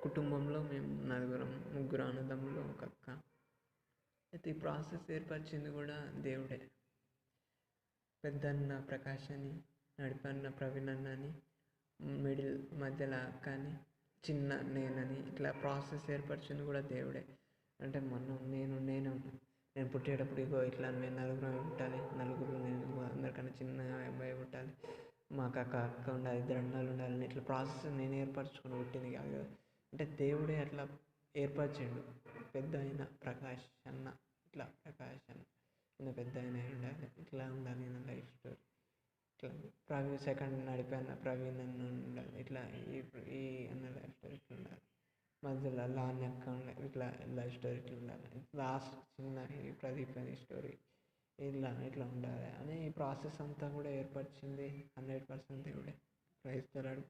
కుటుంబంలో మేము నలుగురం, ముగ్గురు అన్నదమ్ములు, ఒక అక్క. అయితే ఈ ప్రాసెస్ ఏర్పరిచింది కూడా దేవుడే. పెద్దన్న ప్రకాష్ అని, నడిపన్న ప్రవీణ్ అన్న అని, మిడిల్ మధ్యలో అక్క అని, చిన్న నేనని, ఇట్లా ప్రాసెస్ ఏర్పరిచింది కూడా దేవుడే. అంటే నేను పుట్టేటప్పుడు ఇగో ఇట్లా నేను నలుగురు పుట్టాలి, నలుగురు నేను అందరికన్నా చిన్న అబ్బాయి పుట్టాలి, మాకు అక్క ఉండాలి, ఇద్దరు అన్నలు ఉండాలని ఇట్లా ప్రాసెస్ నేను ఏర్పరచుకుని పుట్టింది కాదు కదా. అంటే దేవుడే అట్లా ఏర్పరిచిండు. పెద్ద అయిన ప్రకాష్ అన్న, ఇట్లా ప్రకాష్ అన్న పెద్ద అయిన ఉండాలి, ఇట్లా ఉండాలి నా లైఫ్ స్టోరీ. ఇట్లా సెకండ్ నడిపాను ప్రవీణ్ అన్న ఉండాలి, ఇట్లా ఈ అన్న లైఫ్ స్టోరీ ఇట్లా ఉండాలి, మధ్యలో లావణ్య అక్క ఉండాలి, ఇట్లా లైఫ్ స్టోరీ ఇట్లా ఉండాలి, లాస్ట్ చిన్న ఈ ప్రదీప్ అనే స్టోరీ ఇట్లా ఉండాలి అని ఈ ప్రాసెస్ అంతా కూడా ఏర్పరిచింది 100% దేవుడే. Praise the lord.